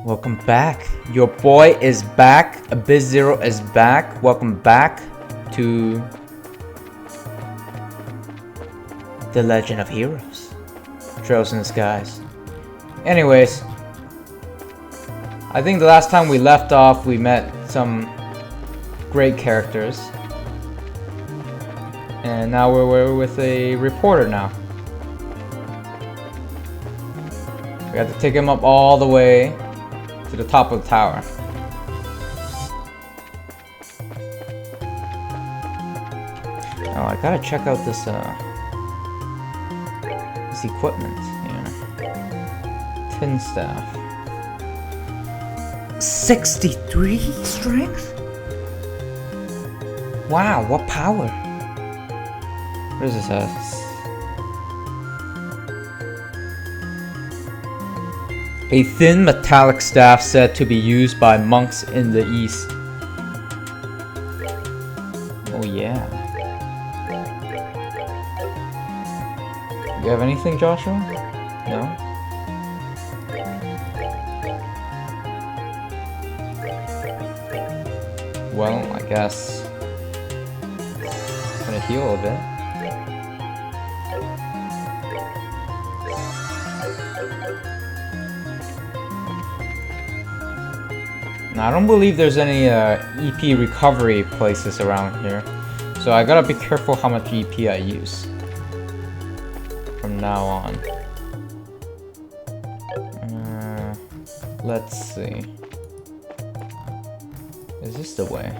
Welcome back. Your boy is back. Abyss Zero is back. Welcome back to The Legend of Heroes. Trails in the Skies. Anyways, I think the last time we left off, we met some great characters. And now we're with a reporter now. We have to take him up all the way to the top of the tower. Oh, I gotta check out this equipment here. Tin staff. 63 strength? Wow, what power? What does this have? A thin metallic staff said to be used by monks in the east. Oh yeah. You have anything, Joshua? No? Well, I guess it's gonna heal a bit. I don't believe there's any EP recovery places around here, so I gotta be careful how much EP I use from now on. Let's see. Is this the way?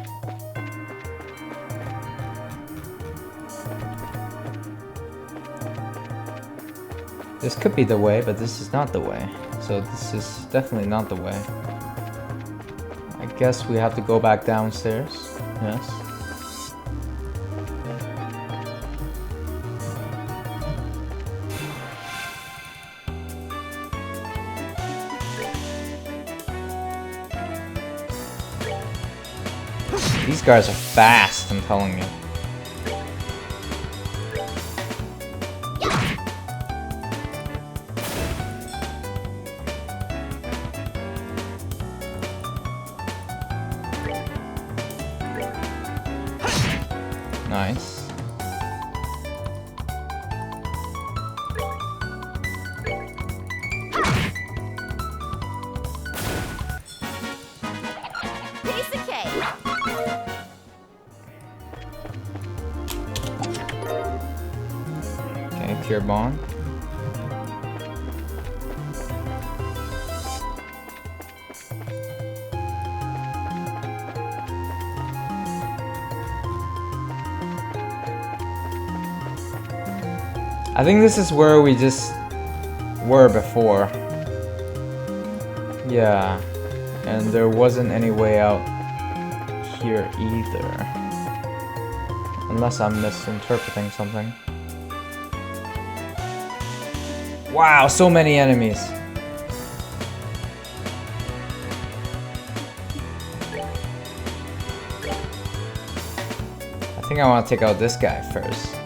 This could be the way, but this is not the way. So this is definitely not the way. I guess we have to go back downstairs. Yes. These guys are fast, I'm telling you. Nice. Piece of cake. Okay, cure bond. I think this is where we just were before. Yeah, and there wasn't any way out here either. Unless I'm misinterpreting something. Wow, so many enemies. I think I want to take out this guy first.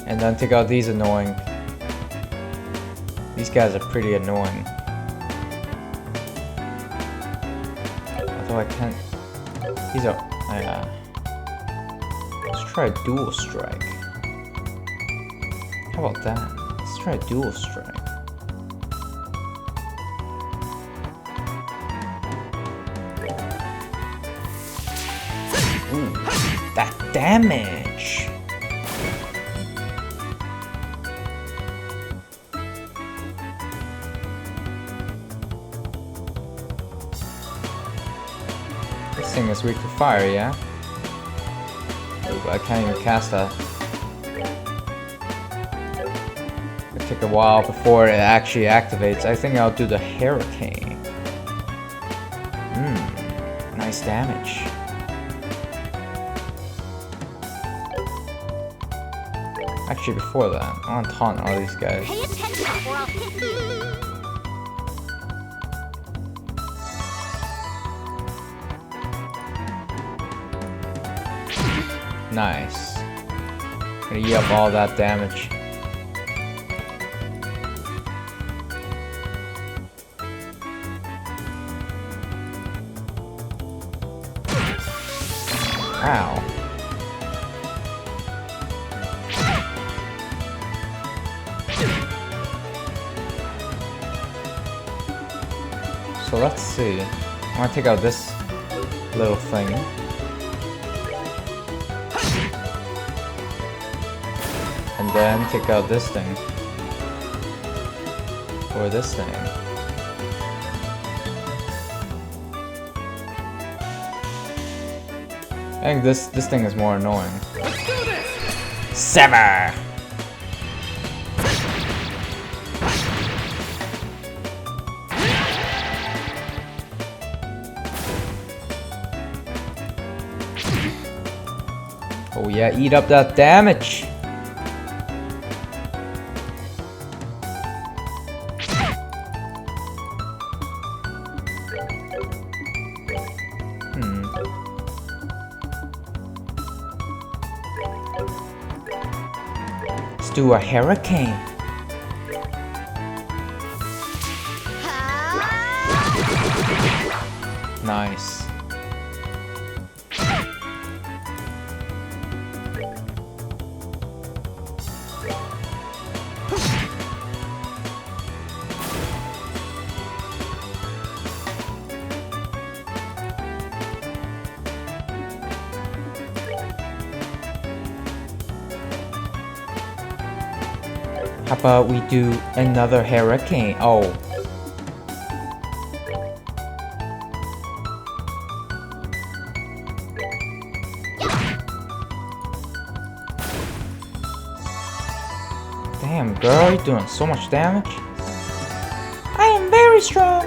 And then take out these annoying. These guys are pretty annoying. Although I can't. These are. Let's try a dual strike. How about that? Let's try a dual strike. Ooh, that damage! This thing is weak to fire, yeah? Ooh, I can't even cast that. It'll take a while before it actually activates. I think I'll do the hurricane. Nice damage. Actually, before that, I want to taunt all these guys. Pay attention or I'll hit you. Nice. Gonna eat up all that damage. Ow. So let's see. I'm gonna take out this little thing. And then take out this thing. Or this thing. I think this thing is more annoying. Let's do this! Sever! Oh yeah, eat up that damage! Let's do a hurricane. Nice. How about we do another hurricane? Oh. Damn, girl, you're doing so much damage. I am very strong.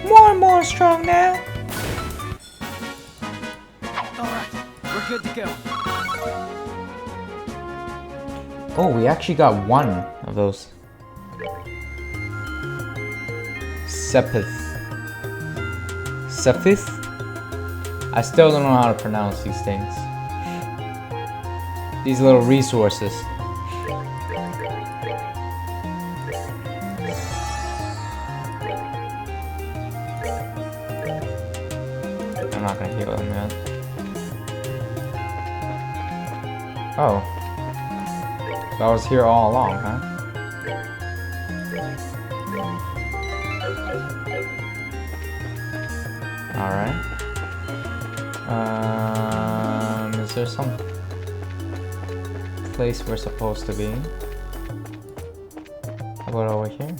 More and more strong now. Alright, we're good to go. Oh, we actually got one of those. Sepith. Sepith? I still don't know how to pronounce these things. These little resources. I'm not gonna heal them yet. Oh. So I was here all along, huh? Alright. Is there some place we're supposed to be? How about over here?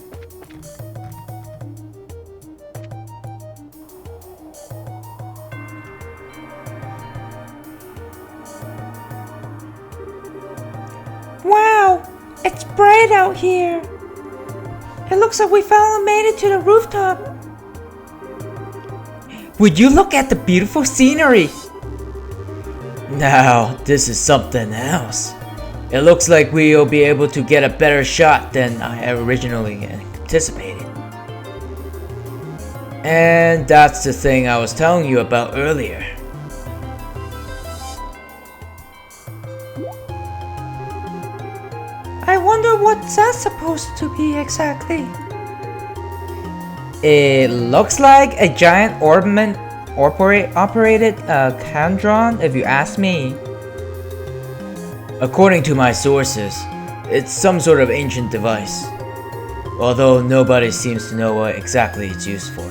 Wow, it's bright out here. It looks like we finally made it to the rooftop. Would you look at the beautiful scenery? Now, this is something else. It looks like we'll be able to get a better shot than I originally anticipated. And that's the thing I was telling you about earlier. I wonder what's that supposed to be exactly? It looks like a giant operated Candron, if you ask me. According to my sources, it's some sort of ancient device. Although nobody seems to know what exactly it's used for.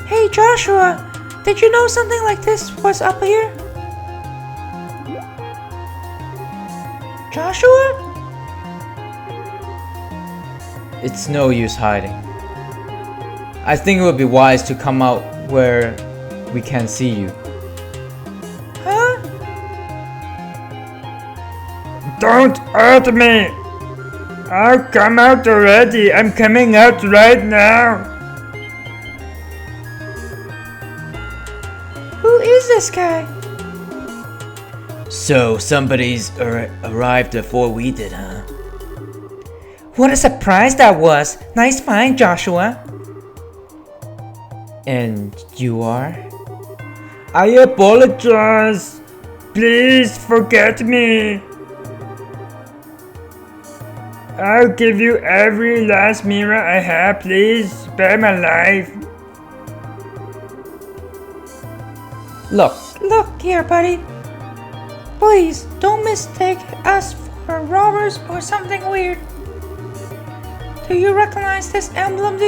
Hey Joshua, did you know something like this was up here? Joshua? It's no use hiding. I think it would be wise to come out where we can see you. Huh? Don't hurt me! I'll come out already. I'm coming out right now. Who is this guy? So somebody's arrived before we did, huh? What a surprise that was. Nice find, Joshua. And you are? I apologize. Please forget me. I'll give you every last mirror I have, please. Spare my life. Look here, buddy. Please, don't mistake us for robbers or something weird. Do you recognize this emblem,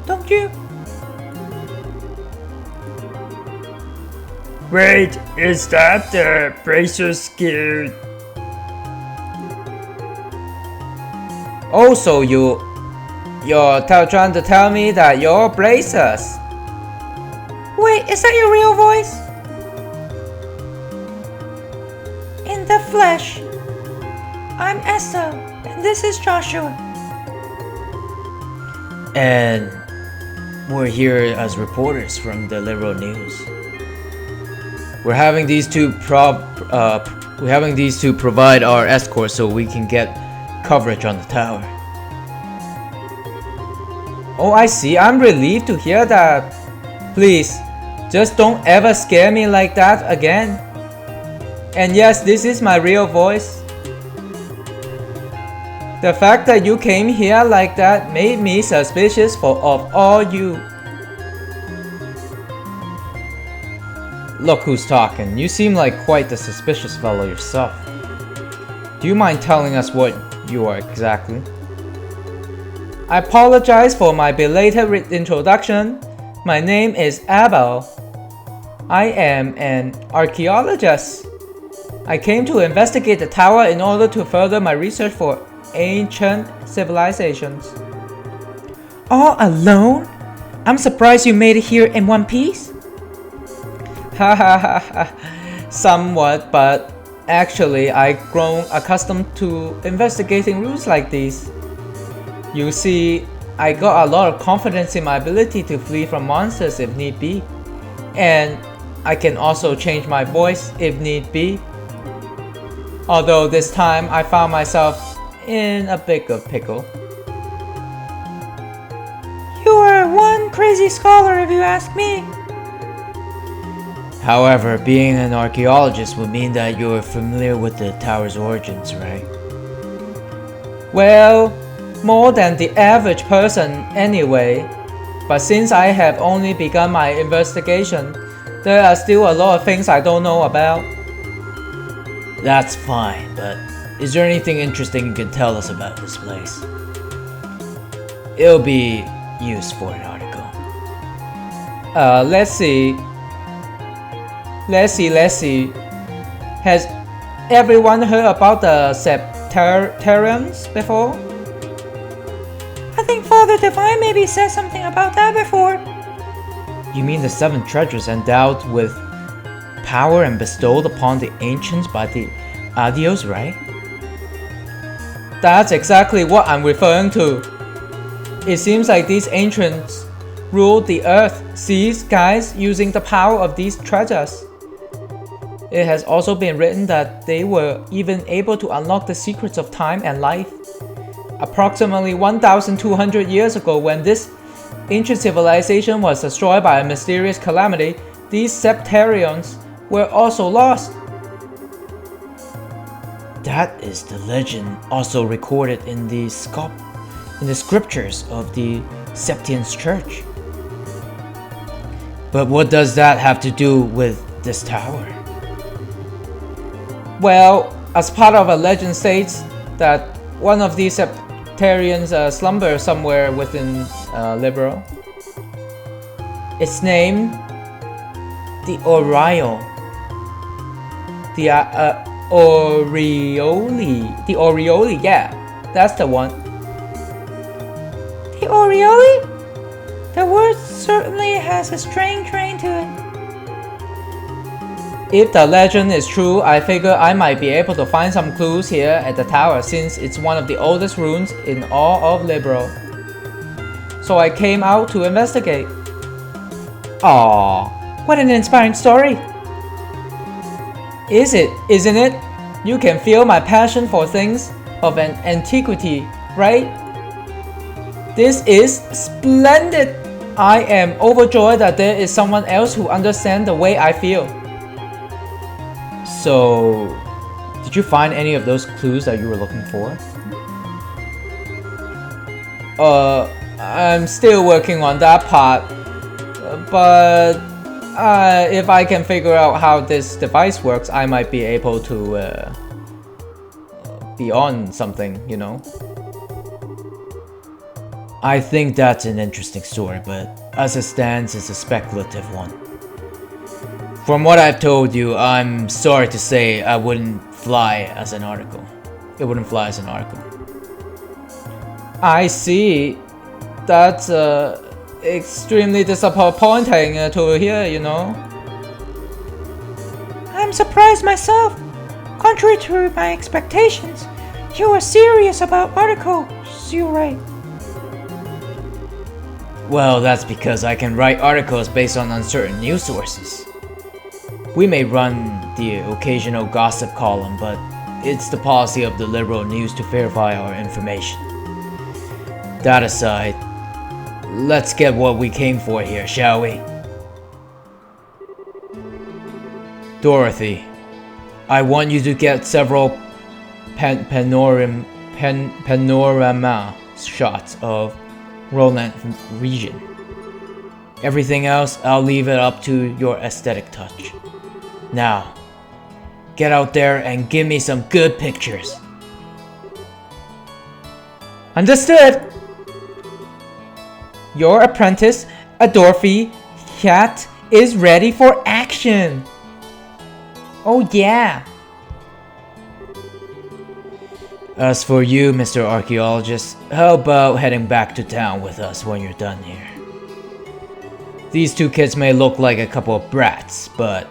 don't you? Wait, is that the Bracer's Guild? Oh, so you're trying to tell me that you're bracers? Wait, is that your real voice? In the flesh. I'm Esther, and this is Joshua. And we're here as reporters from the Liberal News. We're having these two provide our escort so we can get coverage on the tower. Oh, I see. I'm relieved to hear that. Please, just don't ever scare me like that again. And yes, this is my real voice. The fact that you came here like that made me suspicious of all you. Look who's talking. You seem like quite the suspicious fellow yourself. Do you mind telling us what you are exactly? I apologize for my belated introduction. My name is Abel. I am an archaeologist. I came to investigate the tower in order to further my research for ancient civilizations. All alone? I'm surprised you made it here in one piece. Ha ha ha ha. Somewhat, but actually I've grown accustomed to investigating routes like these. You see, I got a lot of confidence in my ability to flee from monsters if need be. And I can also change my voice if need be. Although this time I found myself in a bit of pickle. You are one crazy scholar if you ask me. However, being an archaeologist would mean that you're familiar with the tower's origins, right? Well, more than the average person anyway. But since I have only begun my investigation, there are still a lot of things I don't know about. That's fine, but is there anything interesting you can tell us about this place? It'll be used for an article. Let's see. Has everyone heard about the Septarians before? I think Father Divine maybe said something about that before. You mean the 7 treasures endowed with power and bestowed upon the ancients by the Adios, right? That's exactly what I'm referring to. It seems like these ancients ruled the earth, seas, skies using the power of these treasures. It has also been written that they were even able to unlock the secrets of time and life. Approximately 1,200 years ago, when this ancient civilization was destroyed by a mysterious calamity, these Septarians were also lost. That is the legend also recorded in the scriptures of the Septians Church. But what does that have to do with this tower? Well, as part of a legend states that one of these Septarians slumbers somewhere within Liberal. It's named the Oriole. The Oriole, yeah, that's the one. The Oriole? The word certainly has a strange ring to it. If the legend is true, I figure I might be able to find some clues here at the tower since it's one of the oldest ruins in all of Liberal. So I came out to investigate. Aww, what an inspiring story. Isn't it? You can feel my passion for things of an antiquity, right? This is splendid! I am overjoyed that there is someone else who understands the way I feel. So, did you find any of those clues that you were looking for? I'm still working on that part. But if I can figure out how this device works, I might be able to be on something, you know? I think that's an interesting story, but as it stands, it's a speculative one. From what I've told you, I'm sorry to say I wouldn't fly as an article. It wouldn't fly as an article. I see. That's extremely disappointing to hear, you know. I'm surprised myself. Contrary to my expectations, you are serious about articles, you're right. Well, that's because I can write articles based on uncertain news sources. We may run the occasional gossip column, but it's the policy of the liberal news to verify our information. That aside, let's get what we came for here, shall we? Dorothy, I want you to get several panorama shots of Roland region. Everything else, I'll leave it up to your aesthetic touch. Now, get out there and give me some good pictures. Understood! Your apprentice, Dorothy Cat, is ready for action! Oh yeah! As for you, Mr. Archaeologist, how about heading back to town with us when you're done here? These two kids may look like a couple of brats, but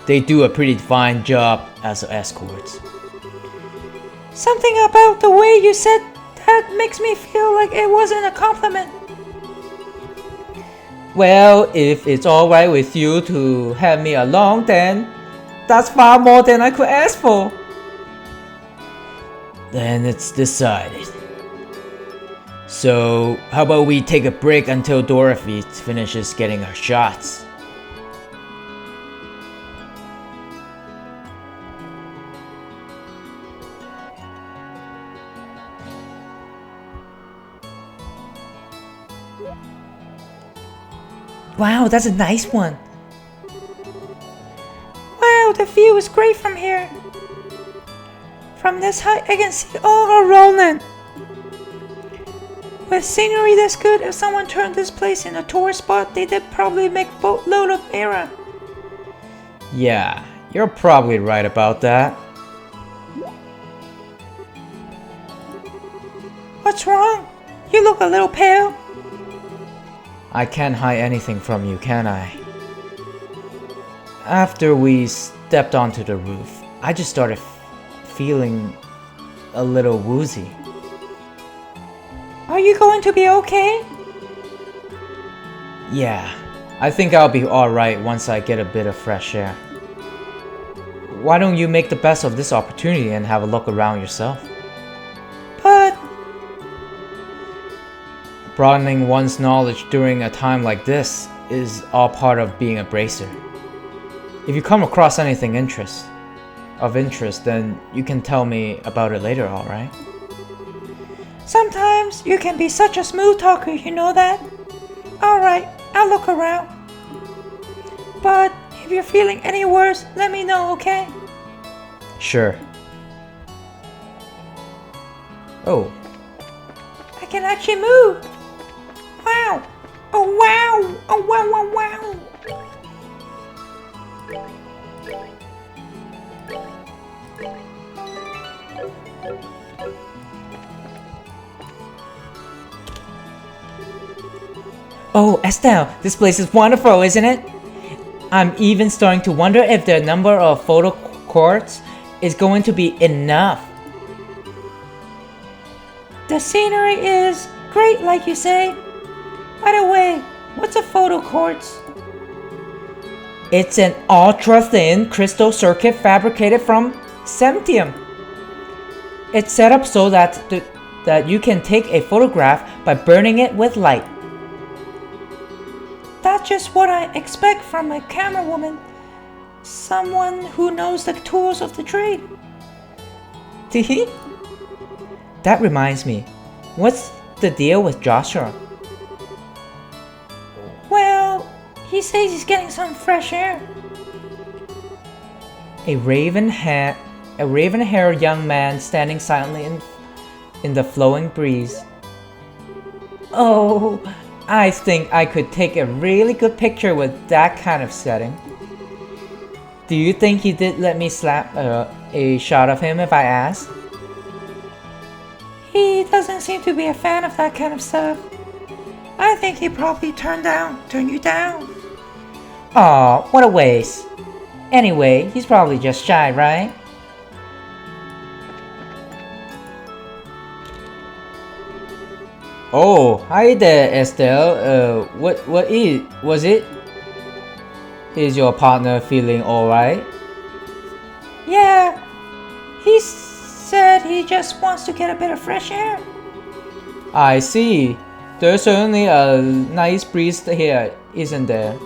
they do a pretty fine job as escorts. Something about the way you said that makes me feel like it wasn't a compliment. Well, if it's alright with you to have me along, then that's far more than I could ask for. Then it's decided. So, how about we take a break until Dorothy finishes getting her shots? Wow, that's a nice one. Wow, the view is great from here. From this height, I can see all of Roland. With scenery this good, if someone turned this place into a tourist spot, they did probably make a boatload of mirror. Yeah, you're probably right about that. What's wrong? You look a little pale. I can't hide anything from you, can I? After we stepped onto the roof, I just started feeling a little woozy. Are you going to be okay? Yeah, I think I'll be alright once I get a bit of fresh air. Why don't you make the best of this opportunity and have a look around yourself? But broadening one's knowledge during a time like this is all part of being a bracer. If you come across anything of interest, then you can tell me about it later, alright? sometimes you can be such a smooth talker, you know that? Alright, I'll look around. But if you're feeling any worse, let me know, okay? Sure. Oh. I can actually move! Wow! Oh wow! Oh wow wow wow! Oh, Estelle, this place is wonderful, isn't it? I'm even starting to wonder if the number of photo courts is going to be enough. The scenery is great, like you say. By the way, what's a photo quartz? It's an ultra-thin crystal circuit fabricated from Semtium. It's set up so that you can take a photograph by burning it with light. That's just what I expect from a camera woman. Someone who knows the tools of the trade. Teehee. That reminds me, what's the deal with Joshua? Well, he says he's getting some fresh air. A raven-haired young man standing silently in the flowing breeze. Oh, I think I could take a really good picture with that kind of setting. Do you think he did let me slap a shot of him if I asked? He doesn't seem to be a fan of that kind of stuff. I think he probably turned you down. Aw, what a waste. Anyway, he's probably just shy, right? Oh, hi there, Estelle. What was it? Is your partner feeling alright? Yeah, he said he just wants to get a bit of fresh air. I see. There's certainly a nice breeze here, isn't there?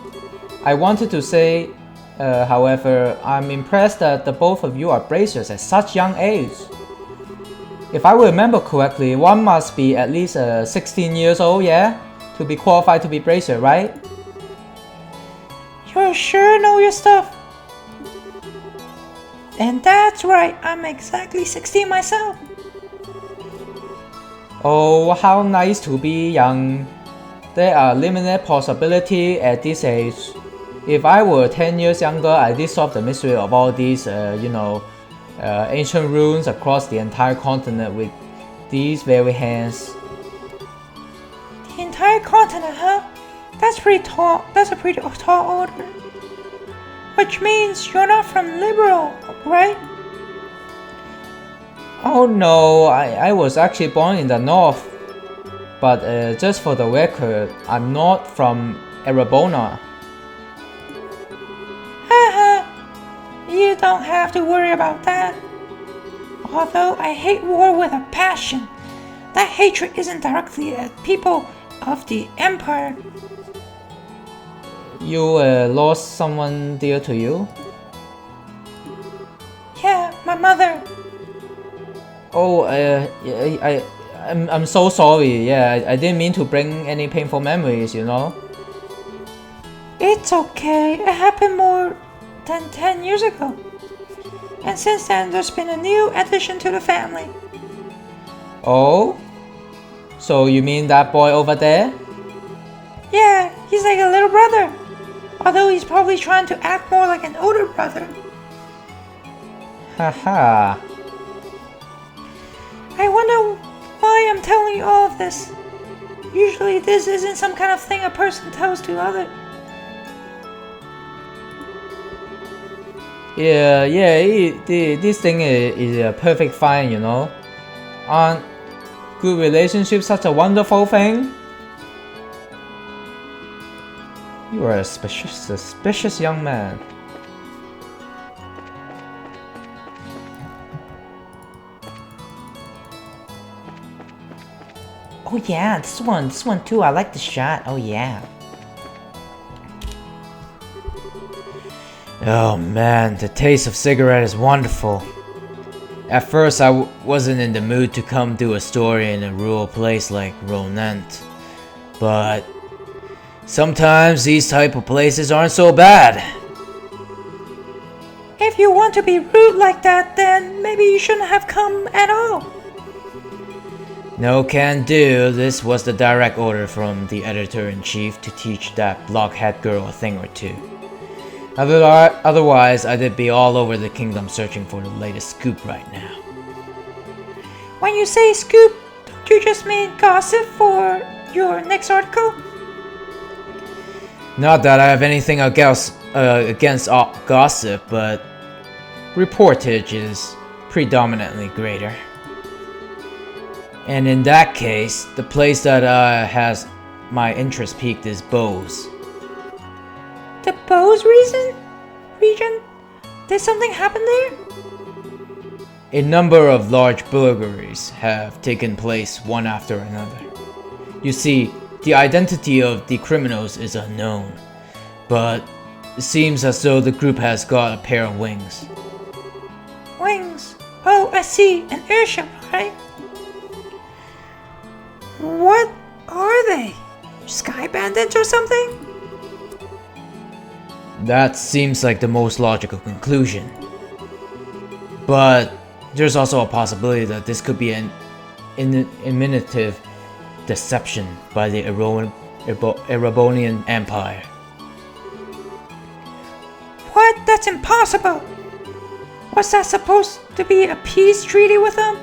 I wanted to say, however, I'm impressed that the both of you are bracers at such young age. If I remember correctly, one must be at least 16 years old, yeah? To be qualified to be bracer, right? You sure know your stuff. And that's right, I'm exactly 16 myself. Oh, how nice to be young. There are limited possibilities at this age. If I were 10 years younger, I did solve the mystery of all these, ancient runes across the entire continent with these very hands. The entire continent, huh? That's pretty tall. That's a pretty tall order. Which means you're not from Liberal, right? Oh no, I was actually born in the north. But just for the record, I'm not from Erebona. Haha, you don't have to worry about that. Although I hate war with a passion, that hatred isn't directly at people of the Empire. You lost someone dear to you? Yeah, my mother. Oh, I'm so sorry. Yeah, I didn't mean to bring any painful memories, you know. It's okay, it happened more than 10 years ago. And since then, there's been a new addition to the family. Oh? So you mean that boy over there? Yeah, he's like a little brother. Although he's probably trying to act more like an older brother. Haha. I wonder why I'm telling you all of this. Usually this isn't some kind of thing a person tells to other. Yeah, this thing is perfect fine, you know. Aren't good relationships such a wonderful thing? You are a suspicious young man. Oh yeah, this one too. I like the shot. Oh yeah. Oh man, the taste of cigarette is wonderful. At first I wasn't in the mood to come do a story in a rural place like Ronant, but sometimes these type of places aren't so bad. If you want to be rude like that, then maybe you shouldn't have come at all. No can do. This was the direct order from the editor-in-chief to teach that blockhead girl a thing or two. Otherwise, I'd be all over the kingdom searching for the latest scoop right now. When you say scoop, don't you just mean gossip for your next article? Not that I have anything against gossip, but reportage is predominantly greater. And in that case, the place that has my interest peaked is Bose. The Bose region? Did something happen there? A number of large burglaries have taken place one after another. You see, the identity of the criminals is unknown, but it seems as though the group has got a pair of wings. Wings? Oh, I see. An airship, right? What are they? Sky bandits or something? That seems like the most logical conclusion. But there's also a possibility that this could be an imitative deception by the Erebonian Empire. What? That's impossible! Was that supposed to be a peace treaty with them?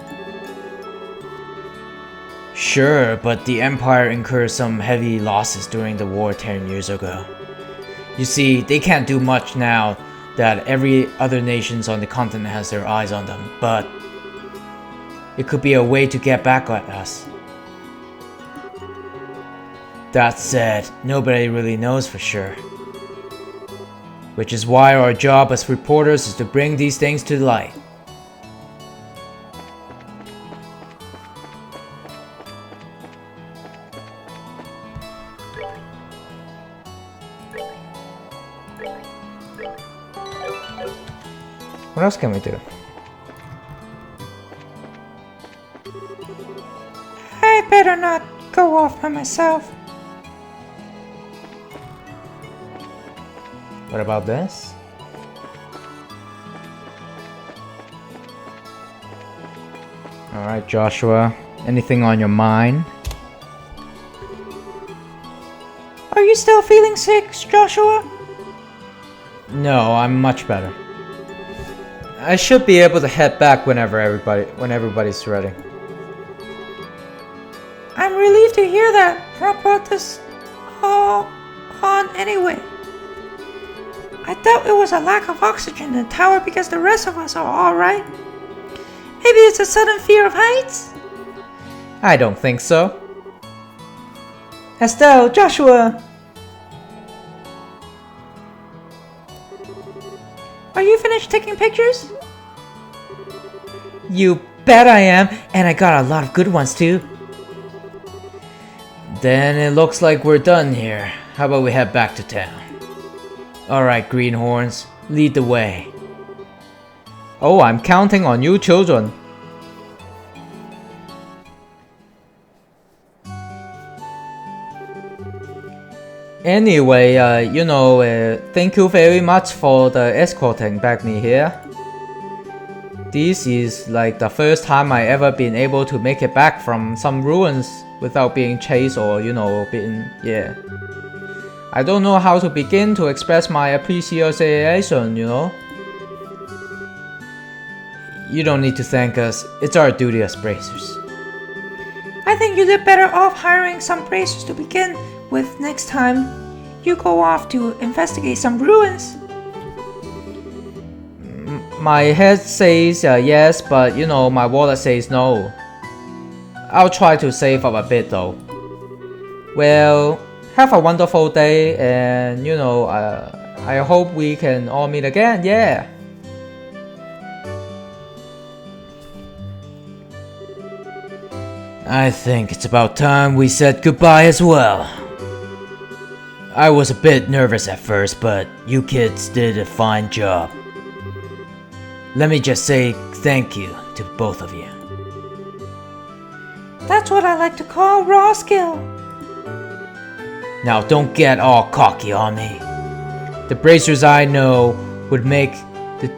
Sure, but the Empire incurred some heavy losses during the war 10 years ago. You see, they can't do much now that every other nations on the continent has their eyes on them, but it could be a way to get back at us. That said, nobody really knows for sure. Which is why our job as reporters is to bring these things to light. What else can we do? I better not go off by myself. What about this? Alright, Joshua. Anything on your mind? Are you still feeling sick, Joshua? No, I'm much better. I should be able to head back when everybody's ready. I'm relieved to hear that. Rob brought this all on anyway. I thought it was a lack of oxygen in the tower because the rest of us are alright. Maybe it's a sudden fear of heights? I don't think so. Estelle, Joshua! Are you finished taking pictures? You bet I am, and I got a lot of good ones too. Then it looks like we're done here. How about we head back to town? Alright, greenhorns, lead the way. Oh, I'm counting on you children. Anyway, thank you very much for the escorting back me here. This is like the first time I ever been able to make it back from some ruins without being chased or, yeah. I don't know how to begin to express my appreciation, You don't need to thank us, it's our duty as bracers. I think you did better off hiring some bracers to begin with next time you go off to investigate some ruins. My head says yes, but my wallet says no. I'll try to save up a bit though. Well, have a wonderful day, and I hope we can all meet again, yeah. I think it's about time we said goodbye as well. I was a bit nervous at first, but you kids did a fine job. Let me just say thank you to both of you. That's what I like to call raw skill. Now don't get all cocky on me. The bracers I know would make you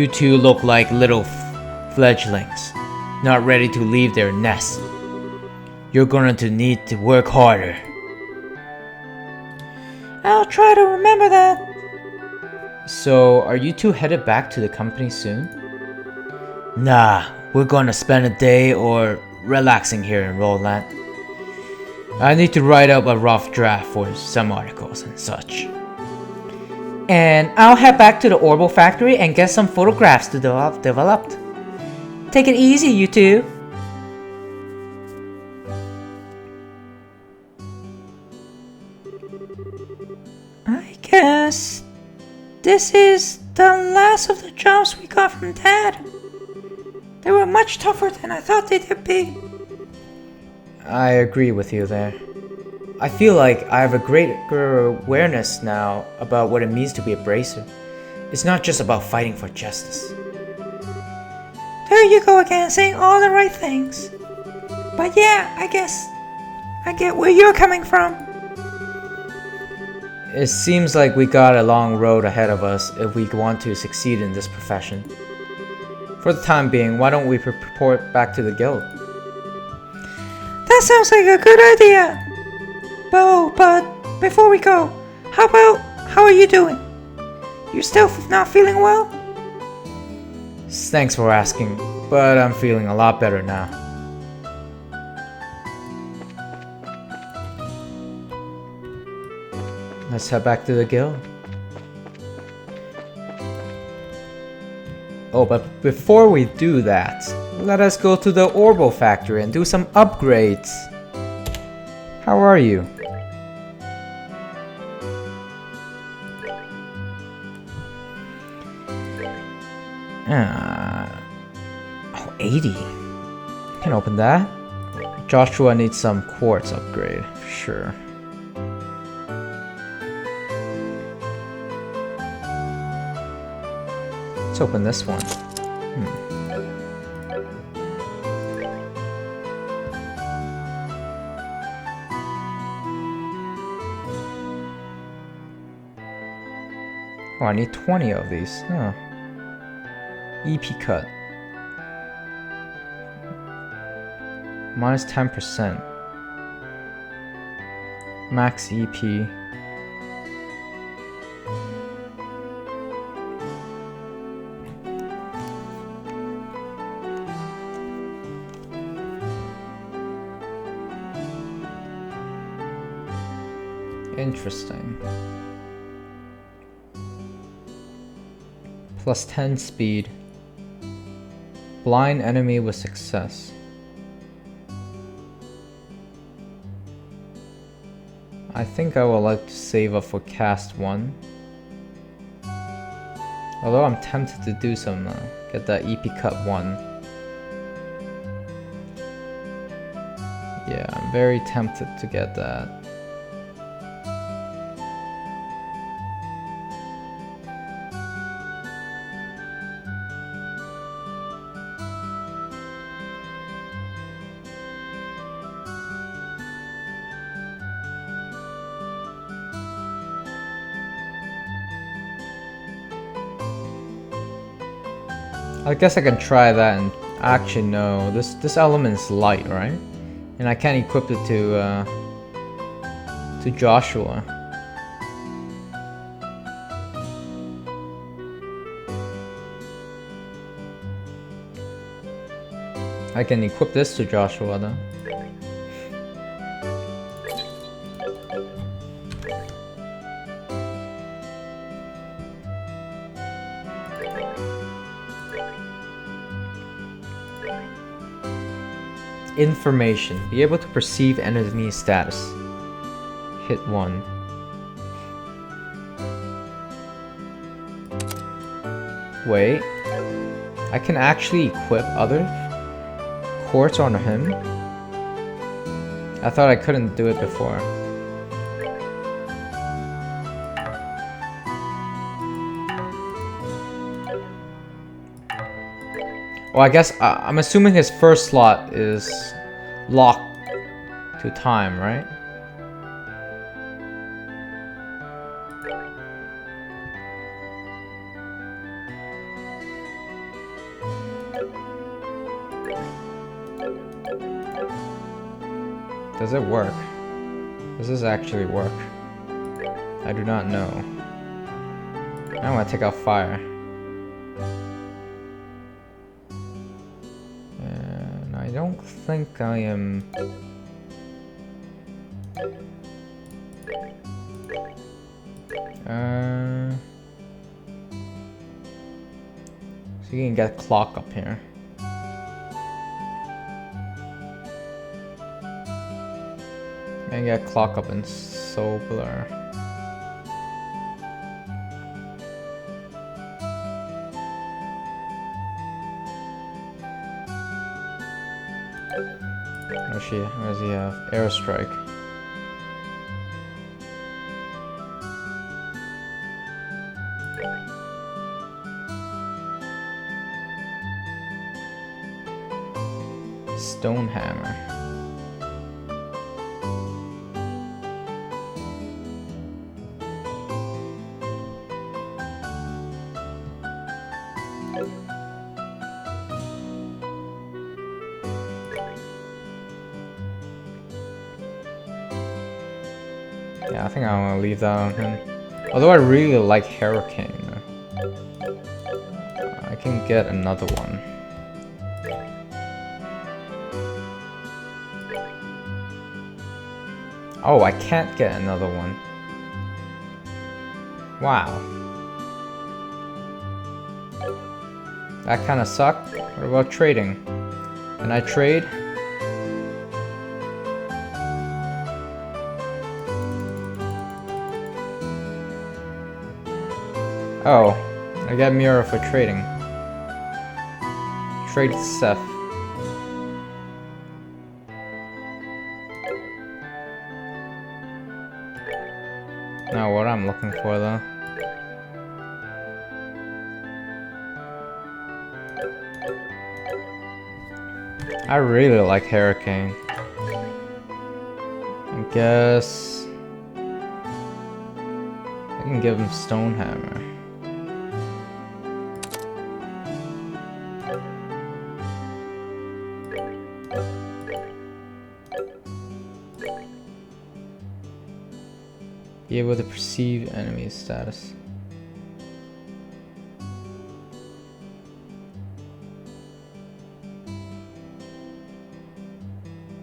two look like little fledglings, not ready to leave their nest. You're going to need to work harder. I'll try to remember that. So, are you two headed back to the company soon? Nah, we're gonna spend a day or relaxing here in Roland. I need to write up a rough draft for some articles and such. And I'll head back to the Orbital factory and get some photographs to developed. Take it easy, you two. I guess this is the last of the jobs we got from Dad. They were much tougher than I thought they'd be. I agree with you there. I feel like I have a greater awareness now about what it means to be a bracer. It's not just about fighting for justice. Here you go again, saying all the right things. But yeah, I guess I get where you're coming from. It seems like we got a long road ahead of us if we want to succeed in this profession. For the time being, why don't we report back to the guild? That sounds like a good idea. But before we go, how are you doing? You still not feeling well? Thanks for asking, but I'm feeling a lot better now. Let's head back to the guild. Oh, but before we do that, let us go to the Orbo factory and do some upgrades. How are you? Oh, 80. Can open that. Joshua needs some quartz upgrade, for sure. Let's open this one. Oh, I need 20 of these. Huh. EP cut. Minus 10%. Max EP. Interesting. Plus 10 speed. Blind enemy with success. I think I would like to save up for cast 1. Although I'm tempted to do some, get that EP cut 1. Yeah, I'm very tempted to get that. I guess I can try that and actually no, this element is light, right? And I can't equip it to Joshua. I can equip this to Joshua though. Information. Be able to perceive enemy status. Hit 1. Wait. I can actually equip other quartz on him? I thought I couldn't do it before. Well, I guess I'm assuming his first slot is locked to time, right? Does it work? Does this actually work? I do not know. I want to take out fire. I don't think I am... So you can get clock up here. And get clock up in Soul Blur. Where does he have? Airstrike. Stone hammer. Yeah, I think I'm gonna leave that on him. Although I really like Hurricane. I can get another one. Oh, I can't get another one. Wow. That kinda sucked. What about trading? Can I trade? Oh, I got Mirror for trading. Trade Seth. Not what I'm looking for though. I really like Hurricane. I guess I can give him Stone Hammer. Be able to perceive enemy status.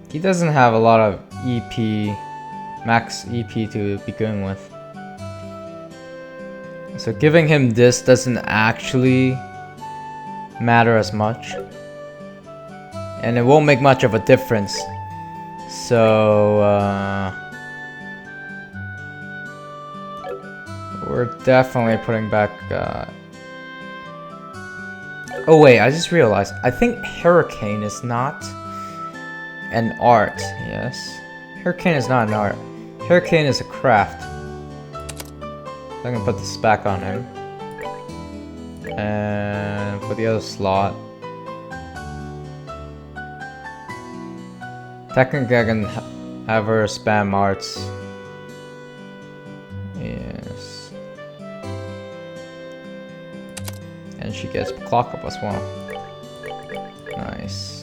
He doesn't have a lot of EP, max EP to begin with. So giving him this doesn't actually matter as much. And it won't make much of a difference. So, we're definitely putting back, Oh wait, I just realized. I think Hurricane is not an art, yes? Hurricane is not an art. Hurricane is a craft. So I can put this back on him. And for the other slot. Technically I can have her spam arts. Yes. And she gets clock up as well. Nice.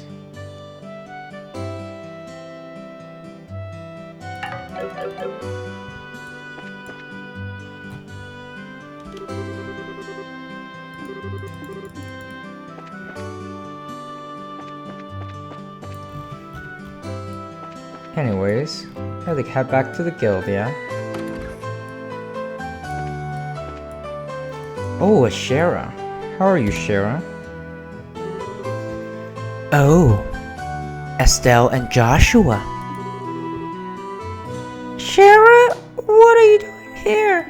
Anyways, I think head back to the guild, yeah? Oh, a Shara. How are you, Shara? Oh, Estelle and Joshua. Shara, what are you doing here?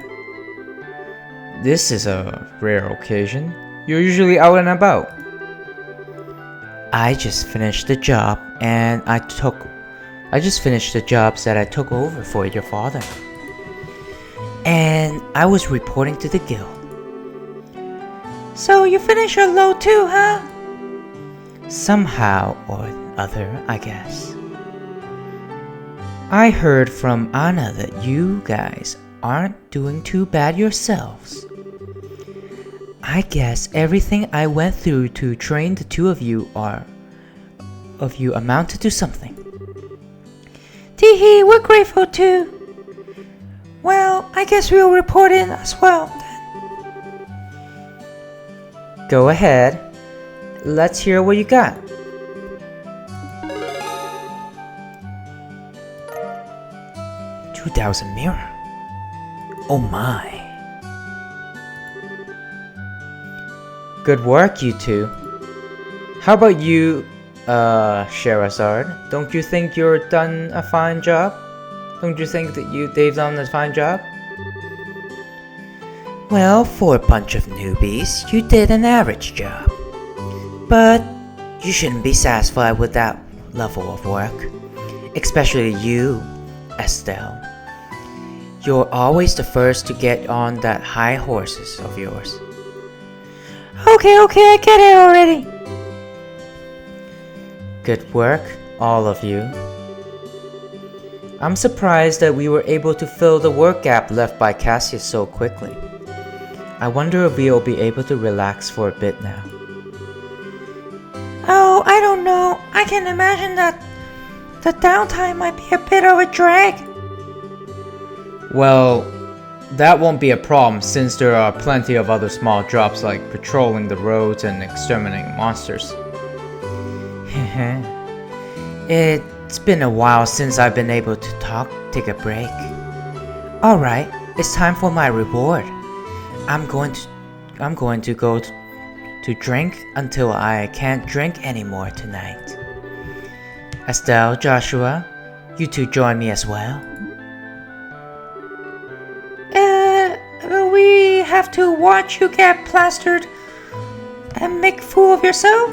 This is a rare occasion. You're usually out and about. I just finished the job and I just finished the jobs that I took over for your father. And I was reporting to the guild. So you finished your load too, huh? Somehow or other, I guess. I heard from Anna that you guys aren't doing too bad yourselves. I guess everything I went through to train the two of you amounted to something. Teehee, we're grateful too. Well, I guess we'll report in as well then. Go ahead. Let's hear what you got. $2,000 mirror. Oh my. Good work, you two. How about you, Sherazard? Don't you think you're done a fine job? Don't you think that they've done a fine job? Well, for a bunch of newbies, you did an average job. But you shouldn't be satisfied with that level of work. Especially you, Estelle. You're always the first to get on that high horses of yours. Okay, I get it already. Good work, all of you. I'm surprised that we were able to fill the work gap left by Cassius so quickly. I wonder if we'll be able to relax for a bit now. Oh, I don't know. I can imagine that the downtime might be a bit of a drag. Well, that won't be a problem since there are plenty of other small jobs like patrolling the roads and exterminating monsters. It's been a while since I've been able to take a break. Alright, it's time for my reward. I'm going to go to drink until I can't drink anymore tonight. Estelle, Joshua, you two join me as well. We have to watch you get plastered and make a fool of yourself?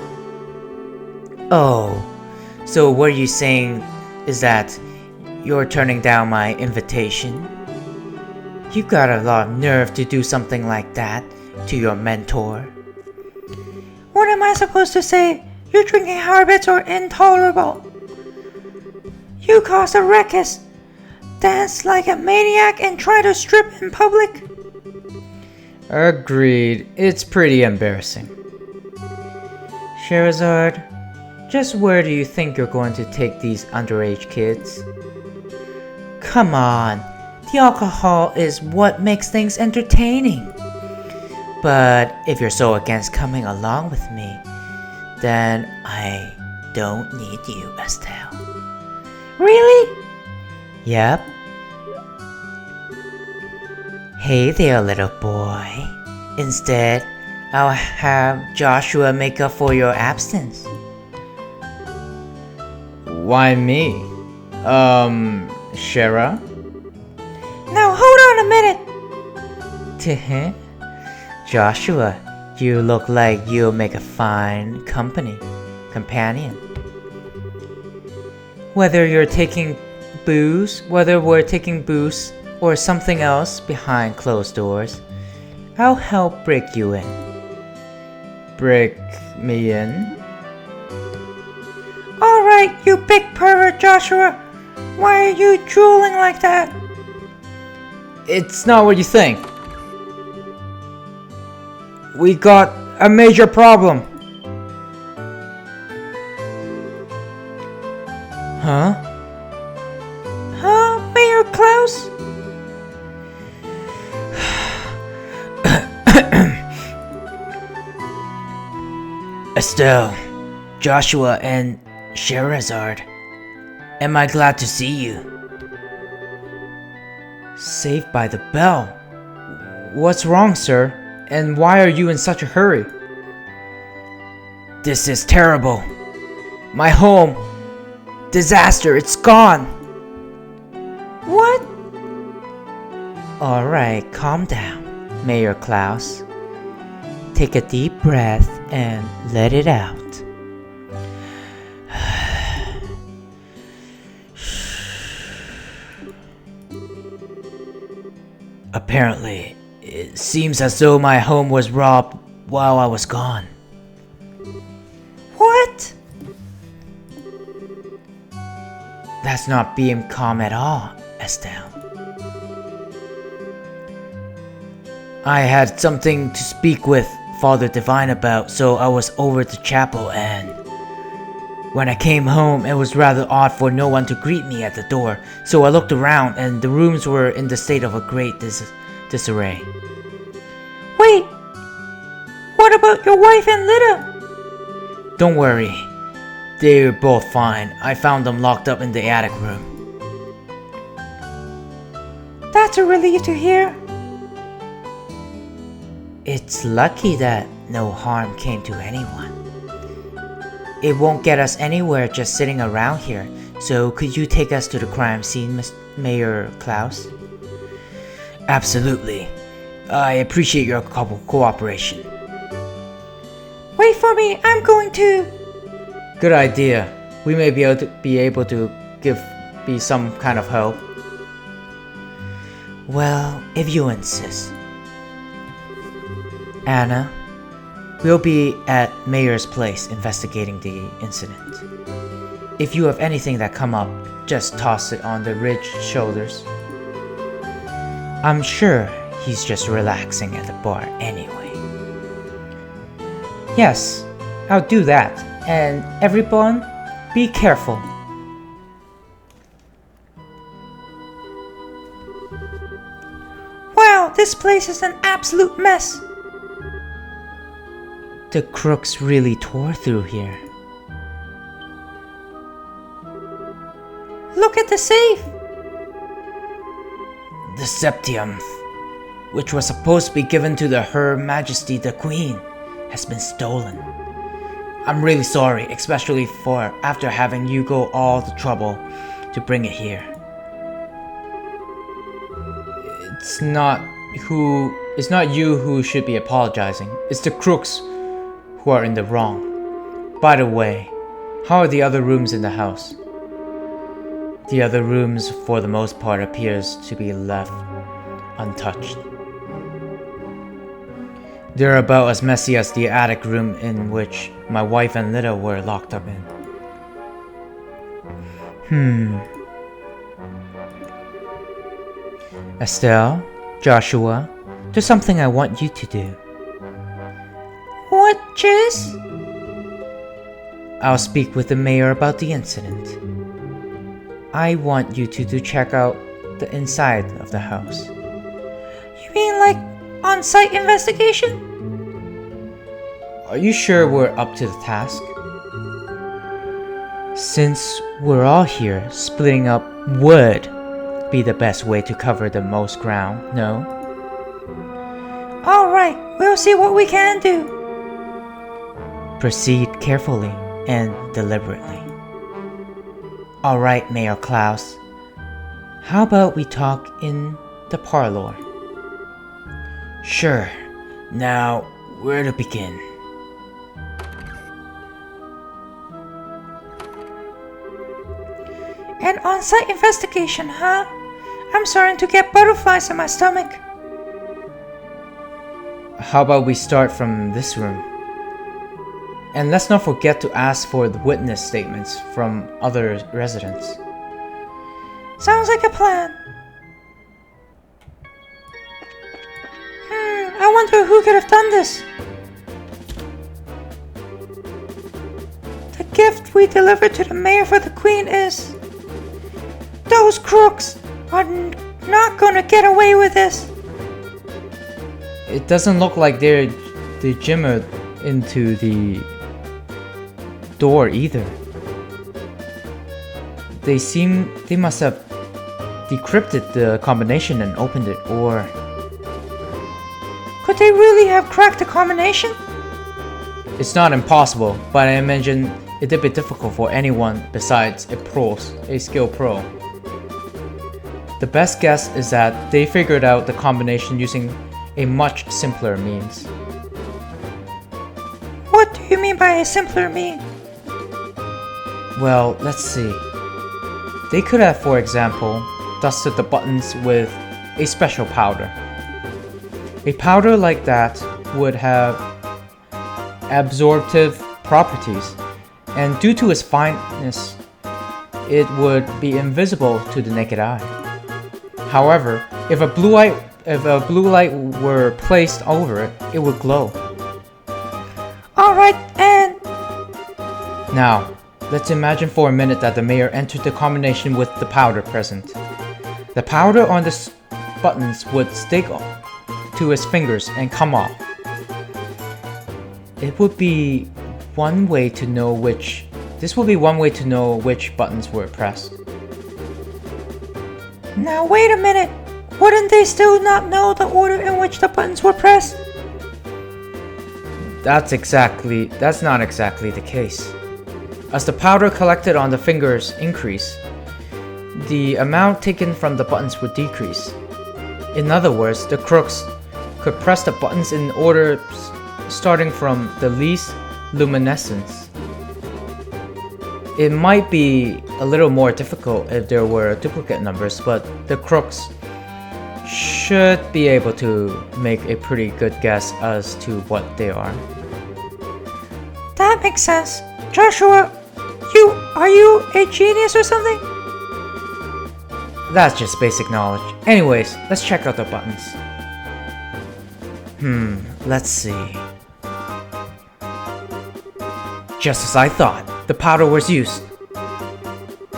Oh, so what you're saying is that you're turning down my invitation? You got a lot of nerve to do something like that to your mentor. What am I supposed to say? Your drinking habits are intolerable. You cause a ruckus, dance like a maniac, and try to strip in public. Agreed. It's pretty embarrassing. Sherazard, just where do you think you're going to take these underage kids? Come on, the alcohol is what makes things entertaining. But if you're so against coming along with me, then I don't need you, Estelle. Really? Yep. Hey there, little boy. Instead, I'll have Joshua make up for your absence. Why me? Shara? Now hold on a minute. Joshua, you look like you'll make a fine companion. Whether we're taking booze or something else behind closed doors, I'll help break you in. Break me in? Alright, you big pervert, Joshua. Why are you drooling like that? It's not what you think. We got a major problem. Huh? Huh, Mayor Klaus? Estelle, Joshua, and Sherazard, am I glad to see you? Saved by the Bell? What's wrong, sir? And why are you in such a hurry? This is terrible. My home. Disaster, it's gone. What? Alright, calm down, Mayor Klaus. Take a deep breath and let it out. Apparently, it seems as though my home was robbed while I was gone. What? That's not being calm at all, Estelle. I had something to speak with Father Divine about, so I was over to chapel, and when I came home, it was rather odd for no one to greet me at the door, so I looked around and the rooms were in the state of a great disarray. Wait, what about your wife and Lita? Don't worry, they're both fine. I found them locked up in the attic room. That's a relief to hear. It's lucky that no harm came to anyone. It won't get us anywhere just sitting around here, so could you take us to the crime scene, Mayor Klaus? Absolutely. I appreciate your cooperation. Wait for me, I'm going to... Good idea. We may be able to be some kind of help. Well, if you insist. Anna, We'll be at Mayor's place investigating the incident. If you have anything that come up, just toss it on the ridged shoulders. I'm sure he's just relaxing at the bar anyway. Yes, I'll do that. And everyone, be careful. Wow, this place is an absolute mess. The crooks really tore through here. Look at the safe. The septium, which was supposed to be given to Her Majesty the Queen, has been stolen. I'm really sorry, especially for after having you go all the trouble to bring it here. It's not you who should be apologizing. It's the crooks who are in the wrong. By the way, how are the other rooms in the house? The other rooms, for the most part, appears to be left untouched. They're about as messy as the attic room in which my wife and Lita were locked up in. Estelle, Joshua, there's something I want you to do. What, Jizz? I'll speak with the mayor about the incident. I want you to check out the inside of the house. You mean like on-site investigation? Are you sure we're up to the task? Since we're all here, splitting up would be the best way to cover the most ground, no? Alright, we'll see what we can do. Proceed carefully and deliberately. Alright, Mayor Klaus. How about we talk in the parlor? Sure. Now, where to begin? An on-site investigation, huh? I'm starting to get butterflies in my stomach. How about we start from this room? And let's not forget to ask for the witness statements from other residents. Sounds like a plan. I wonder who could have done this. The gift we delivered to the mayor for the queen is... Those crooks are not gonna get away with this. It doesn't look like they jimmered into the door either. They must have decrypted the combination and opened it, or... Could they really have cracked the combination? It's not impossible, but I imagine it'd be difficult for anyone besides a skilled pro. The best guess is that they figured out the combination using a much simpler means. What do you mean by a simpler mean? Well, let's see. They could have, for example, dusted the buttons with a special powder. A powder like that would have absorptive properties, and due to its fineness, it would be invisible to the naked eye. However, if a blue light were placed over it, it would glow. Alright, and... Now, let's imagine for a minute that the mayor entered the combination with the powder present. The powder on the buttons would stick to his fingers and come off. This would be one way to know which buttons were pressed. Now wait a minute. Wouldn't they still not know the order in which the buttons were pressed? That's not exactly the case. As the powder collected on the fingers increased, the amount taken from the buttons would decrease. In other words, the crooks could press the buttons in order starting from the least luminescence. It might be a little more difficult if there were duplicate numbers, but the crooks should be able to make a pretty good guess as to what they are. makes sense. Joshua, are you a genius or something? That's just basic knowledge. Anyways, let's check out the buttons. Let's see. Just as I thought, the powder was used.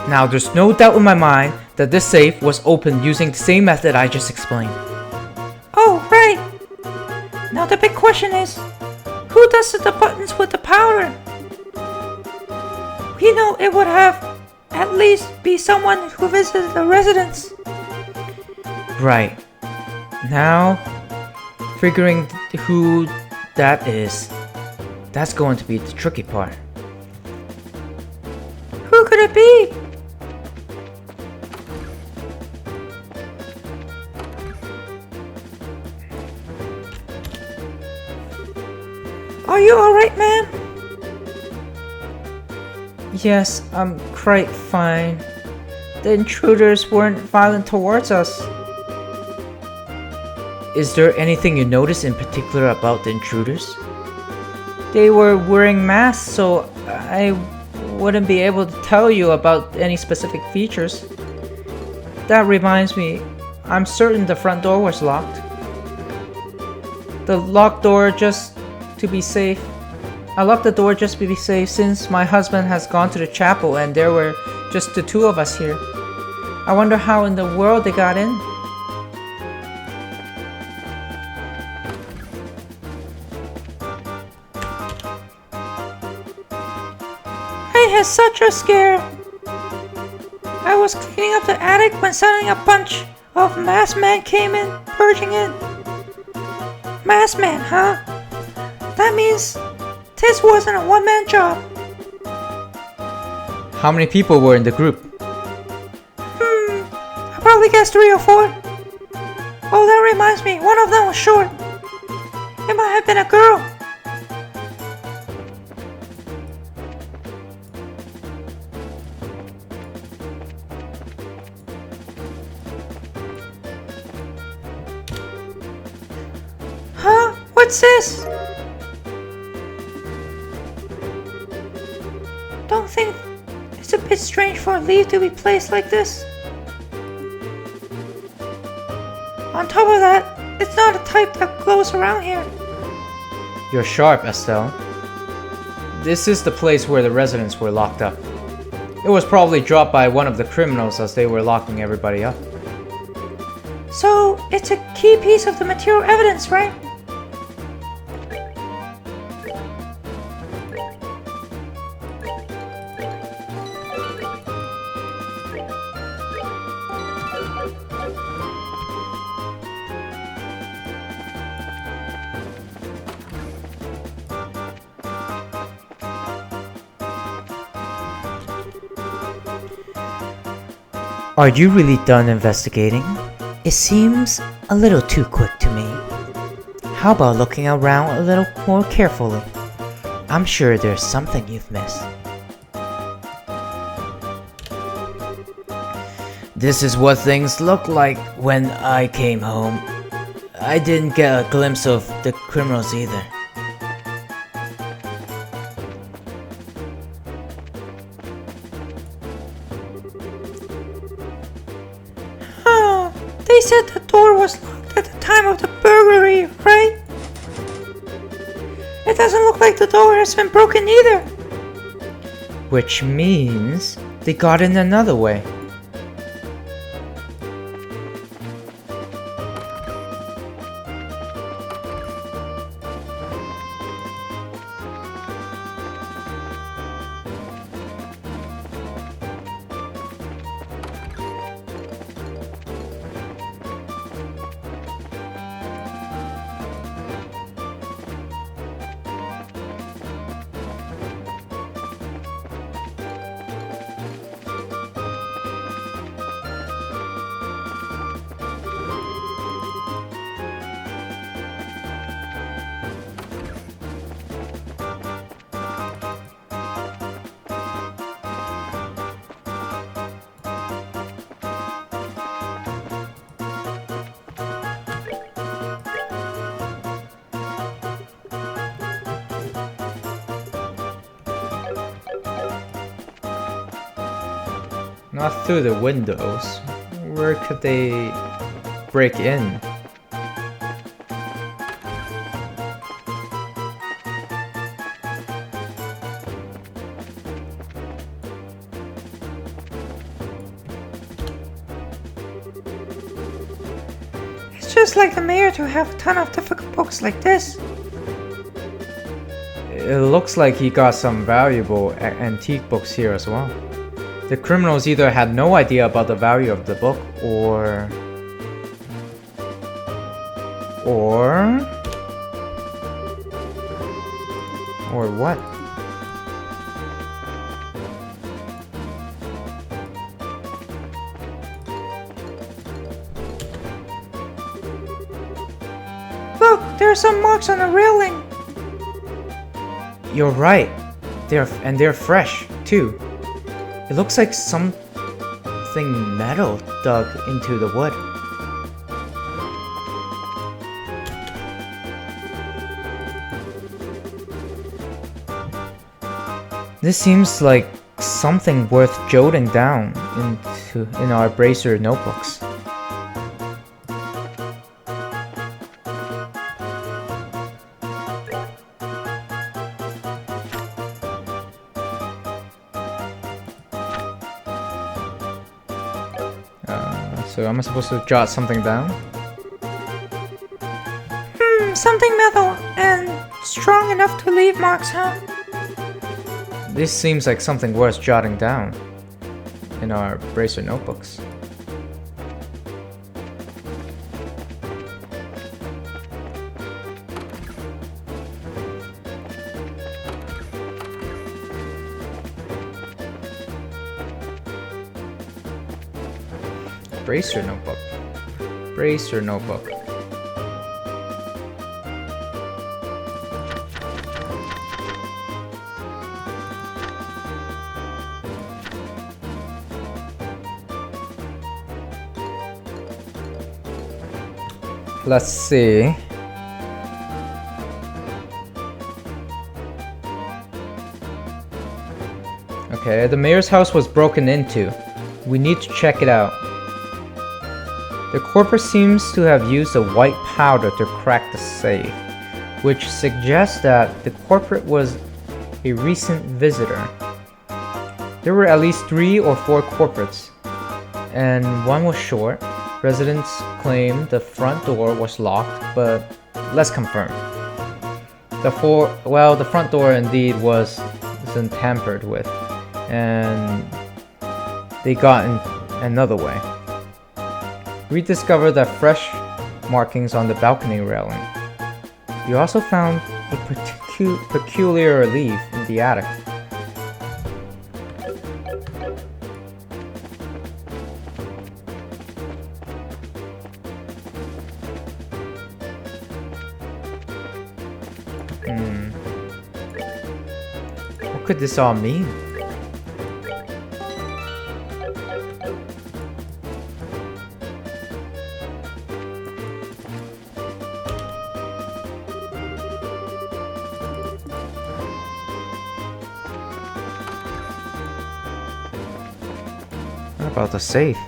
Now there's no doubt in my mind that this safe was opened using the same method I just explained. Oh, right. Now the big question is, who dusted the buttons with the powder? We know it would have at least be someone who visited the residence. Right. Now, figuring who that is, that's going to be the tricky part. Who could it be? Are you alright, man? Yes, I'm quite fine. The intruders weren't violent towards us. Is there anything you noticed in particular about the intruders? They were wearing masks, so I wouldn't be able to tell you about any specific features. That reminds me, I'm certain the front door was locked. The locked door just to be safe. I locked the door just to be safe since my husband has gone to the chapel and there were just the two of us here. I wonder how in the world they got in. I had such a scare. I was cleaning up the attic when suddenly a bunch of masked men came in, purging in. Masked men, huh? That means this wasn't a one-man job. How many people were in the group? I probably guessed 3 or 4. Oh, that reminds me, one of them was short. It might have been a girl. Huh? What's this? Don't think it's a bit strange for a leaf to be placed like this. On top of that, it's not a type that glows around here. You're sharp, Estelle. This is the place where the residents were locked up. It was probably dropped by one of the criminals as they were locking everybody up. So, it's a key piece of the material evidence, right? Are you really done investigating? It seems a little too quick to me. How about looking around a little more carefully? I'm sure there's something you've missed. This is what things looked like when I came home. I didn't get a glimpse of the criminals either. They said the door was locked at the time of the burglary, right? It doesn't look like the door has been broken either. Which means they got in another way. Not through the windows. Where could they break in? It's just like the mayor to have a ton of difficult books like this. It looks like he got some valuable antique books here as well. The criminals either had no idea about the value of the book, or what? Look, there are some marks on the railing. You're right. They're fresh too. It looks like something metal dug into the wood. This seems like something worth jotting down in our bracer notebooks. So am I supposed to jot something down? Something metal and strong enough to leave marks, huh? This seems like something worth jotting down in our bracer notebooks. Bracer notebook. Bracer notebook. Let's see. Okay, the mayor's house was broken into. We need to check it out. The culprit seems to have used a white powder to crack the safe, which suggests that the culprit was a recent visitor. There were at least 3 or 4 culprits, and one was short. Residents claim the front door was locked, but let's confirm. The front door indeed wasn't tampered with, and they got in another way. We discovered the fresh markings on the balcony railing. We also found a peculiar leaf in the attic. What could this all mean? What about the safe?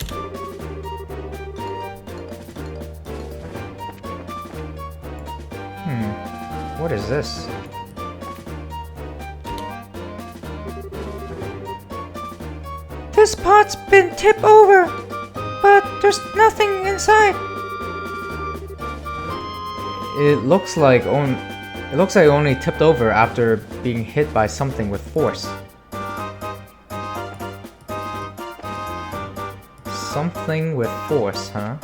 What is this? This pot's been tipped over, but there's nothing inside. It looks like only tipped over after being hit by something with force. Something with force, huh?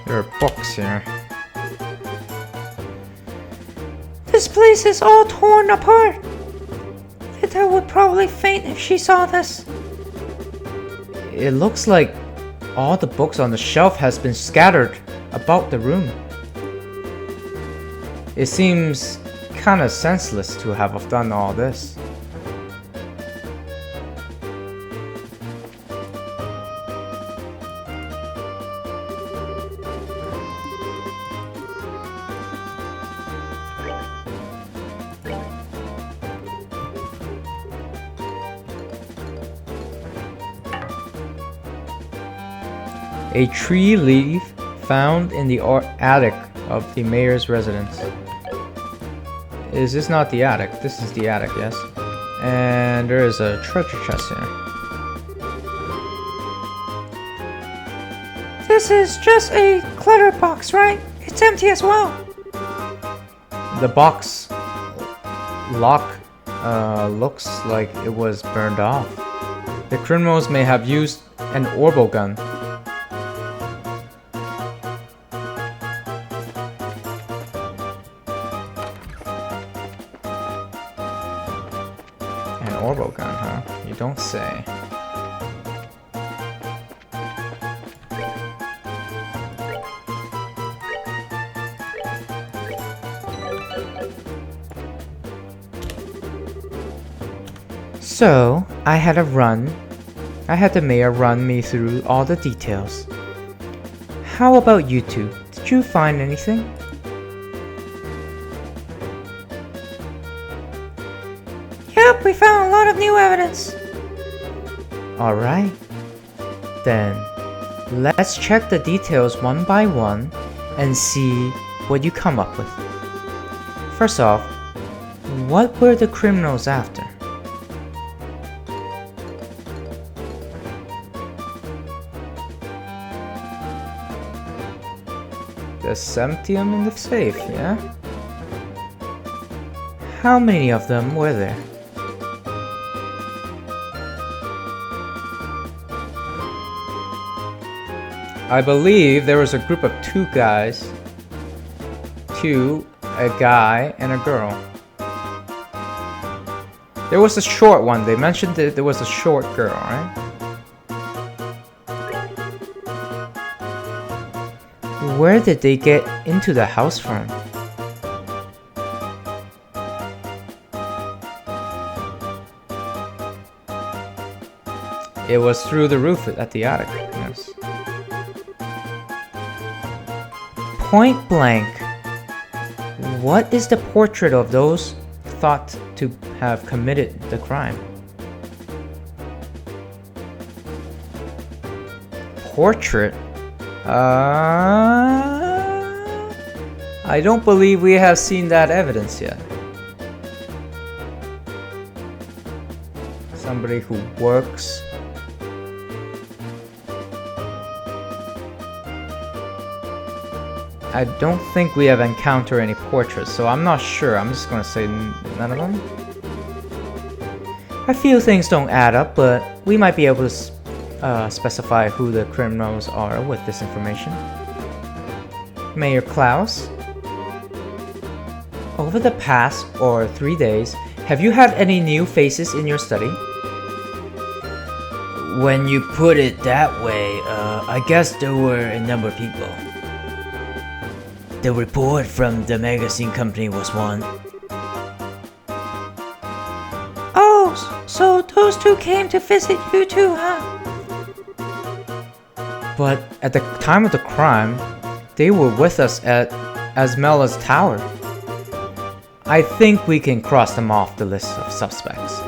There are books here. This place is all torn apart. Lita would probably faint if she saw this. It looks like all the books on the shelf has been scattered about the room. It seems kinda senseless to have done all this. A tree leaf found in the attic of the mayor's residence. Is this not the attic? This is the attic, yes. And there is a treasure chest here. This is just a clutter box, right? It's empty as well. The box lock looks like it was burned off. The criminals may have used an orbital gun. An orbital gun, huh? You don't say. So, I had the mayor run me through all the details. How about you two? Did you find anything? Yep, we found a lot of new evidence. Alright. Then, let's check the details one by one and see what you come up with. First off, what were the criminals after? The Semtium in the safe, yeah? How many of them were there? I believe there was a group of two guys, a guy and a girl. There was a short one. They mentioned that there was a short girl, right? Where did they get into the house from? It was through the roof at the attic, yes. Point blank, what is the portrait of those thought to have committed the crime? Portrait? I don't believe we have seen that evidence yet. Somebody who works. I don't think we have encountered any portraits, so I'm not sure. I'm just gonna say none of them. A few things don't add up, but we might be able to specify who the criminals are with this information. Mayor Klaus, over the past 3 days, have you had any new faces in your study? When you put it that way, I guess there were a number of people. The report from the magazine company was one. Oh, so those two came to visit you too, huh? But at the time of the crime, they were with us at Asmela's tower. I think we can cross them off the list of suspects.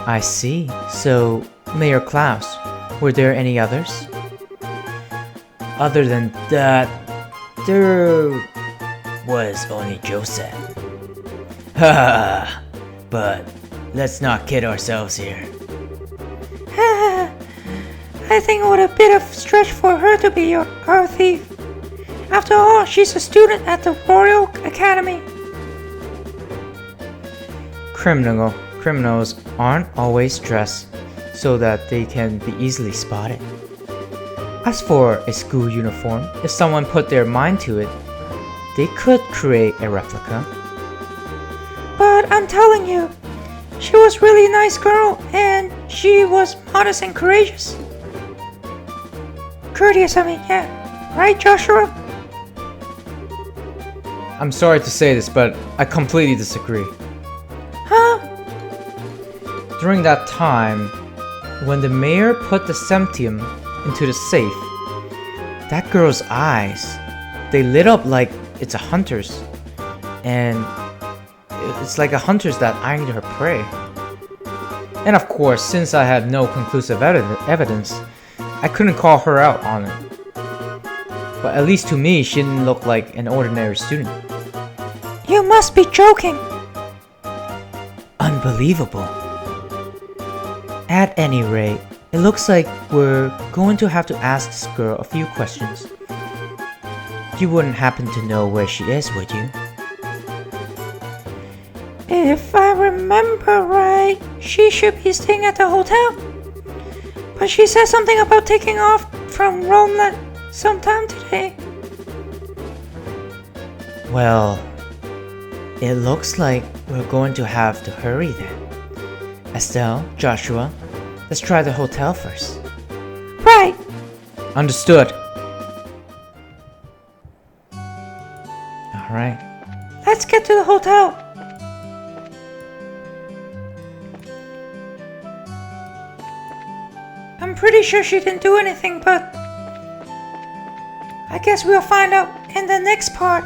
I see. So, Mayor Klaus, were there any others? Other than that, there was only Joseph. Haha, but let's not kid ourselves here. I think it would a bit of a stretch for her to be our thief. After all, she's a student at the Royal Academy. Criminals aren't always dressed so that they can be easily spotted. As for a school uniform, if someone put their mind to it, they could create a replica. But I'm telling you, she was really a nice girl and she was modest and courageous. Courteous, I mean, yeah. Right, Joshua? I'm sorry to say this, but I completely disagree. Huh? During that time, when the mayor put the Semtium into the safe, that girl's eyes, they lit up like it's a hunter's. And it's like a hunter's that eyeing her prey. And of course, since I had no conclusive evidence, I couldn't call her out on it. But at least to me, she didn't look like an ordinary student. You must be joking. Unbelievable. At any rate, it looks like we're going to have to ask this girl a few questions. You wouldn't happen to know where she is, would you? If I remember right, she should be staying at the hotel. But she said something about taking off from Romeland sometime today. Well, it looks like we're going to have to hurry then. Estelle, Joshua, let's try the hotel first. Right. Understood. Alright. Let's get to the hotel. I'm pretty sure she didn't do anything, but I guess we'll find out in the next part.